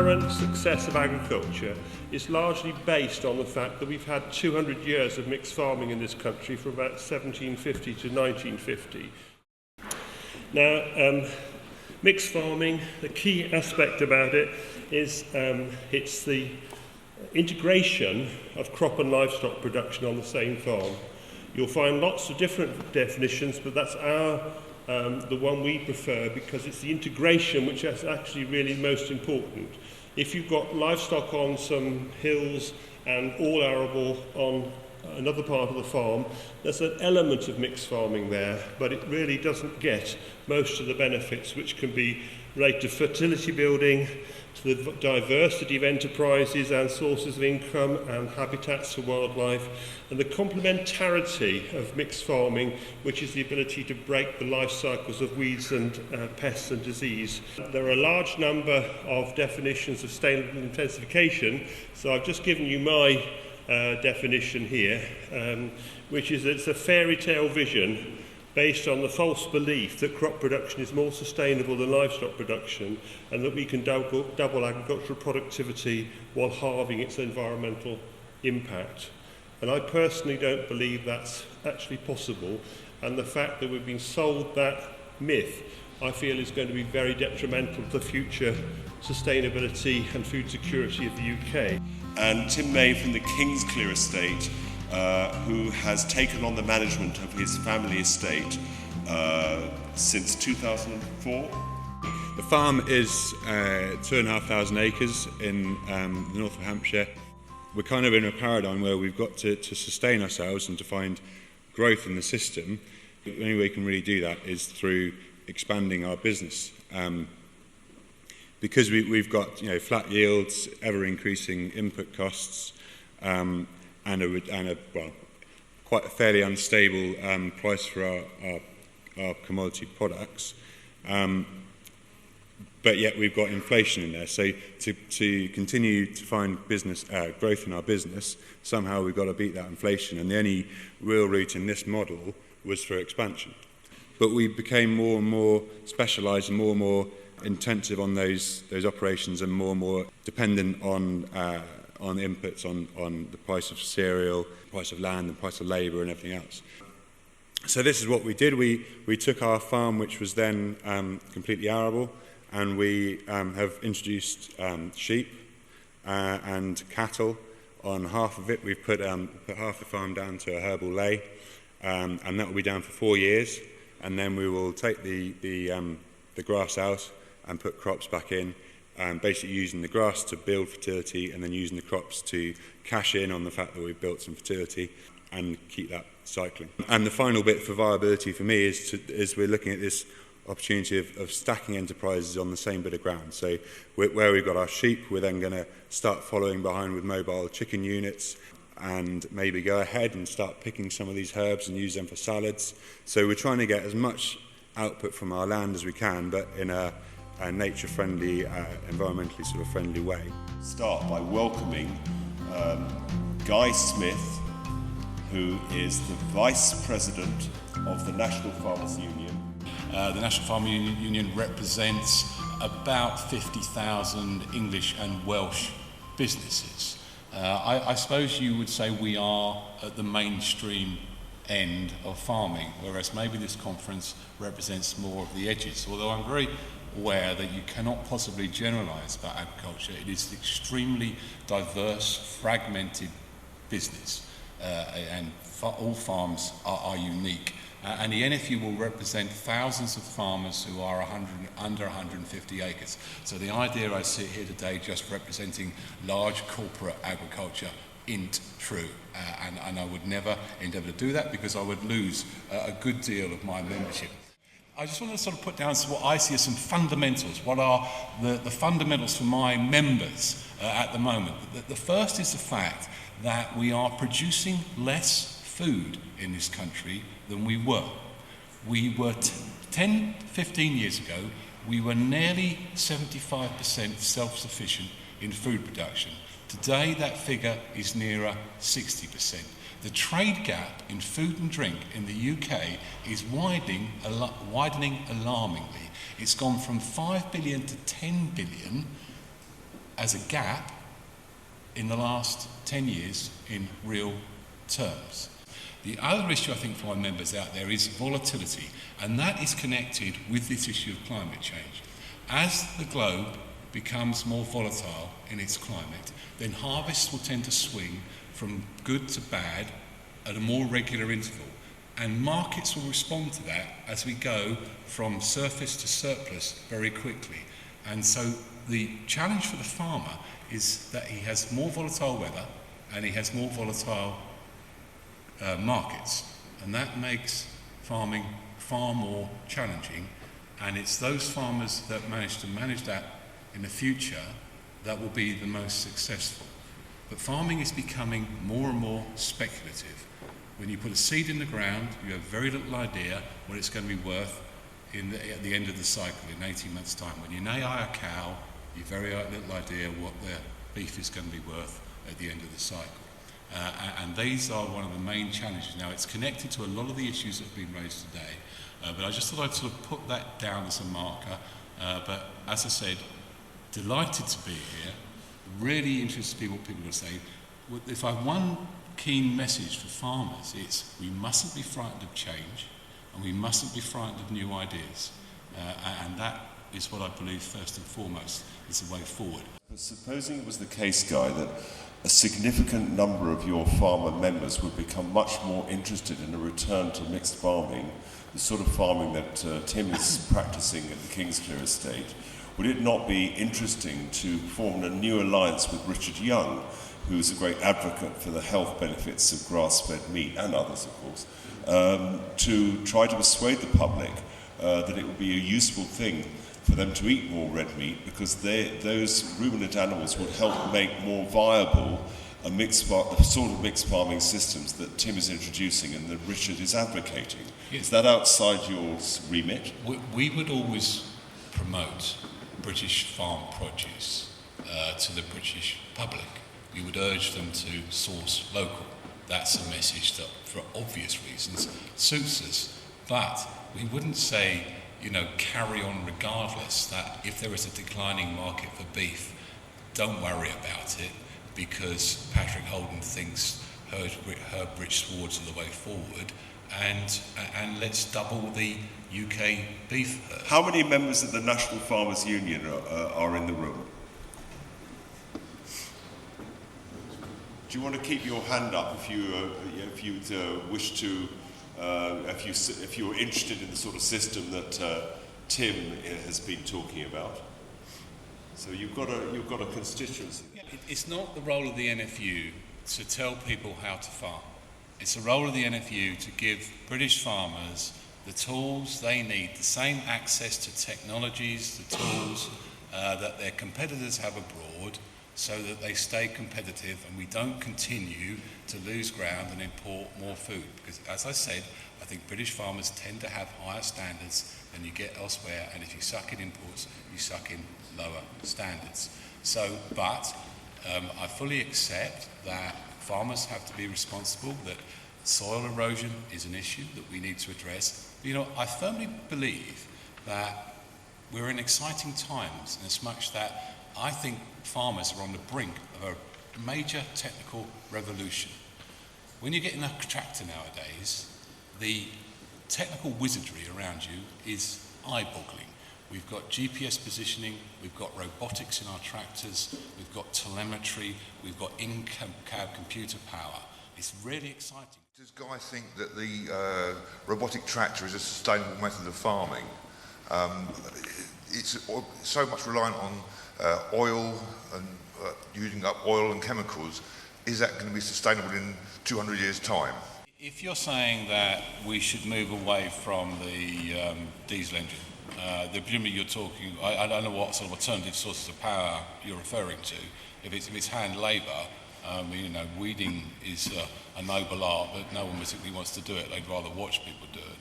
current success of agriculture is largely based on the fact that we've had 200 years of mixed farming in this country from about 1750 to 1950. Now, mixed farming, the key aspect about it is it's the integration of crop and livestock production on the same farm. You'll find lots of different definitions, but that's the one we prefer because it's the integration which is actually really most important. If you've got livestock on some hills and all arable on another part of the farm, there's an element of mixed farming there, but it really doesn't get most of the benefits which can be related to fertility building, to the diversity of enterprises and sources of income and habitats for wildlife, and the complementarity of mixed farming, which is the ability to break the life cycles of weeds and pests and disease. There are a large number of definitions of sustainable intensification, so I've just given you my definition here, which is that it's a fairy tale vision based on the false belief that crop production is more sustainable than livestock production and that we can double agricultural productivity while halving its environmental impact. And I personally don't believe that's actually possible, and the fact that we've been sold that myth I feel is going to be very detrimental to the future sustainability and food security of the UK. And Tim May from the Kingsclear estate, who has taken on the management of his family estate since 2004. The farm is 2,500 acres in the north of Hampshire. We're kind of in a paradigm where we've got to sustain ourselves and to find growth in the system. The only way we can really do that is through expanding our business. Because we've got flat yields, ever increasing input costs, and quite a fairly unstable price for our commodity products, but yet we've got inflation in there. So to continue to find business growth in our business, somehow we've got to beat that inflation, and the only real route in this model was for expansion. But we became more and more specialised and more intensive on those operations, and more dependent on inputs, on the price of cereal, price of land, and price of labour, and everything else. So this is what we did. We took our farm, which was then completely arable, and we have introduced sheep and cattle. On half of it, we've put half the farm down to a herbal lay, and that will be down for 4 years. And then we will take the grass out and put crops back in, basically using the grass to build fertility and then using the crops to cash in on the fact that we've built some fertility and keep that cycling. And the final bit for viability for me is we're looking at this opportunity of stacking enterprises on the same bit of ground. So where we've got our sheep, we're then going to start following behind with mobile chicken units, and maybe go ahead and start picking some of these herbs and use them for salads. So we're trying to get as much output from our land as we can, but in a nature-friendly, environmentally sort of friendly way. Start by welcoming Guy Smith, who is the Vice President of the National Farmers Union. The National Farmers Union represents about 50,000 English and Welsh businesses. I suppose you would say we are at the mainstream end of farming, whereas maybe this conference represents more of the edges. Although I'm very aware that you cannot possibly generalise about agriculture. It is an extremely diverse, fragmented business, and all farms are unique. And the NFU will represent thousands of farmers who are under 150 acres. So the idea I sit here today just representing large corporate agriculture isn't true. And I would never endeavour to do that because I would lose a good deal of my membership. I just want to sort of put down what I see as some fundamentals. What are the fundamentals for my members at the moment? The first is the fact that we are producing less food in this country than we were. We were 10, 15 years ago, we were nearly 75% self-sufficient in food production. Today that figure is nearer 60%. The trade gap in food and drink in the UK is widening alarmingly. It's gone from 5 billion to 10 billion as a gap in the last 10 years in real terms. The other issue I think for our members out there is volatility, and that is connected with this issue of climate change. As the globe becomes more volatile in its climate, then harvests will tend to swing from good to bad at a more regular interval, and markets will respond to that as we go from surplus to surplus very quickly. And so the challenge for the farmer is that he has more volatile weather and he has more volatile markets, and that makes farming far more challenging, and it's those farmers that manage to manage that in the future that will be the most successful. But farming is becoming more and more speculative. When you put a seed in the ground, you have very little idea what it's going to be worth at the end of the cycle in 18 months' time. When you lay a cow, you have very little idea what their beef is going to be worth at the end of the cycle. And these are one of the main challenges. Now, it's connected to a lot of the issues that have been raised today, but I just thought I'd sort of put that down as a marker. But as I said, delighted to be here, really interested to see what people are saying. If I have one keen message for farmers, it's we mustn't be frightened of change, and we mustn't be frightened of new ideas. And that is what I believe first and foremost is the way forward. Supposing it was the case, Guy, that a significant number of your farmer members would become much more interested in a return to mixed farming, the sort of farming that Tim is practicing at the Kingsclear estate, would it not be interesting to form a new alliance with Richard Young, who is a great advocate for the health benefits of grass-fed meat, and others, of course, to try to persuade the public that it would be a useful thing for them to eat more red meat, because those ruminant animals would help make more viable the sort of mixed farming systems that Tim is introducing and that Richard is advocating. Yes. Is that outside your remit? We would always promote British farm produce to the British public. We would urge them to source local. That's a message that, for obvious reasons, suits us. But we wouldn't say, carry on regardless, that if there is a declining market for beef, don't worry about it, because Patrick Holden thinks Herb-rich swards are the way forward, and let's double the UK beef herd. How many members of the National Farmers Union are in the room? Do you want to keep your hand up if you wish to? If you're interested in the sort of system that Tim has been talking about, so you've got a constituency. It's not the role of the NFU to tell people how to farm. It's the role of the NFU to give British farmers the tools they need, the same access to technologies, the tools that their competitors have abroad, so that they stay competitive and we don't continue to lose ground and import more food. Because, as I said, I think British farmers tend to have higher standards than you get elsewhere, and if you suck in imports, you suck in lower standards. But I fully accept that farmers have to be responsible, that soil erosion is an issue that we need to address. I firmly believe that we're in exciting times, in as much that I think farmers are on the brink of a major technical revolution. When you get in a tractor nowadays, the technical wizardry around you is eye-boggling. We've got GPS positioning, we've got robotics in our tractors, we've got telemetry, we've got in-cab computer power. It's really exciting. Does Guy think that the robotic tractor is a sustainable method of farming? It's so much reliant on oil and using up oil and chemicals. Is that going to be sustainable in 200 years' time? If you're saying that we should move away from the diesel engine, presumably you're talking, I don't know what sort of alternative sources of power you're referring to. If it's hand labour, weeding is a noble art, but no one particularly wants to do it. They'd rather watch people do it.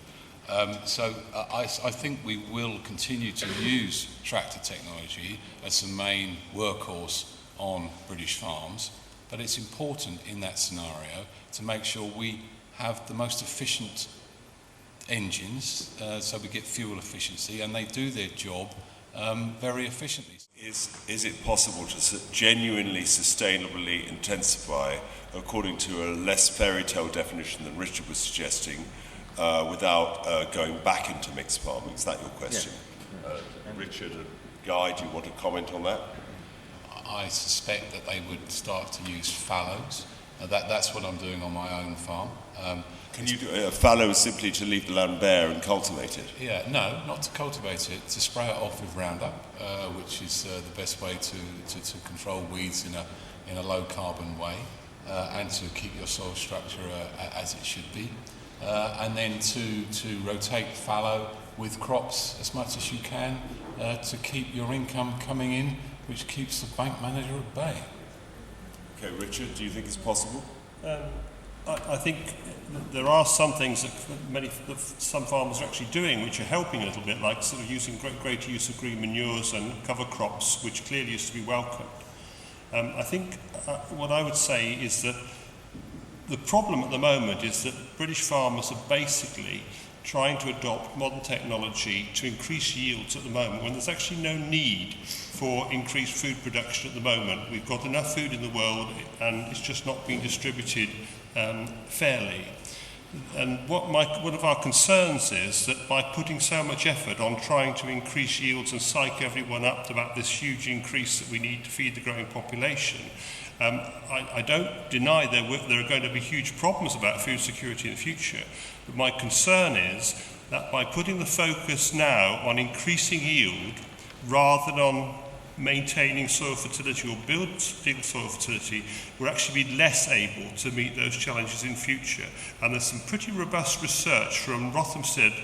I think we will continue to use tractor technology as the main workhorse on British farms, but it's important in that scenario to make sure we have the most efficient engines, so we get fuel efficiency, and they do their job very efficiently. Is it possible to genuinely, sustainably intensify, according to a less fairy tale definition than Richard was suggesting, without going back into mixed farming? Is that your question? Yeah. Richard and Guy, do you want to comment on that? I suspect that they would start to use fallows. That's what I'm doing on my own farm. Can you do a fallow simply to leave the land bare and cultivate it? Yeah, no, not to cultivate it, to spray it off with Roundup, which is the best way to control weeds in a low carbon way, and to keep your soil structure as it should be. And then to rotate fallow with crops as much as you can to keep your income coming in, which keeps the bank manager at bay. Okay, Richard, do you think it's possible? I think there are some things that some farmers are actually doing which are helping a little bit, like sort of using greater use of green manures and cover crops, which clearly is to be welcomed. I think what I would say is that the problem at the moment is that British farmers are basically trying to adopt modern technology to increase yields at the moment when there's actually no need for increased food production at the moment. We've got enough food in the world and it's just not being distributed fairly. And one of our concerns is that by putting so much effort on trying to increase yields and psych everyone up about this huge increase that we need to feed the growing population, I don't deny there are going to be huge problems about food security in the future, but my concern is that by putting the focus now on increasing yield rather than on maintaining soil fertility or building soil fertility, we'll actually be less able to meet those challenges in future. And there's some pretty robust research from Rothamsted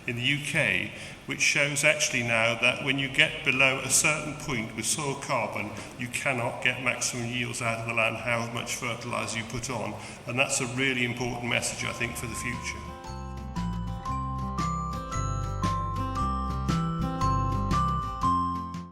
in the UK which shows actually now that when you get below a certain point with soil carbon, you cannot get maximum yields out of the land, how much fertiliser you put on. And that's a really important message, I think, for the future.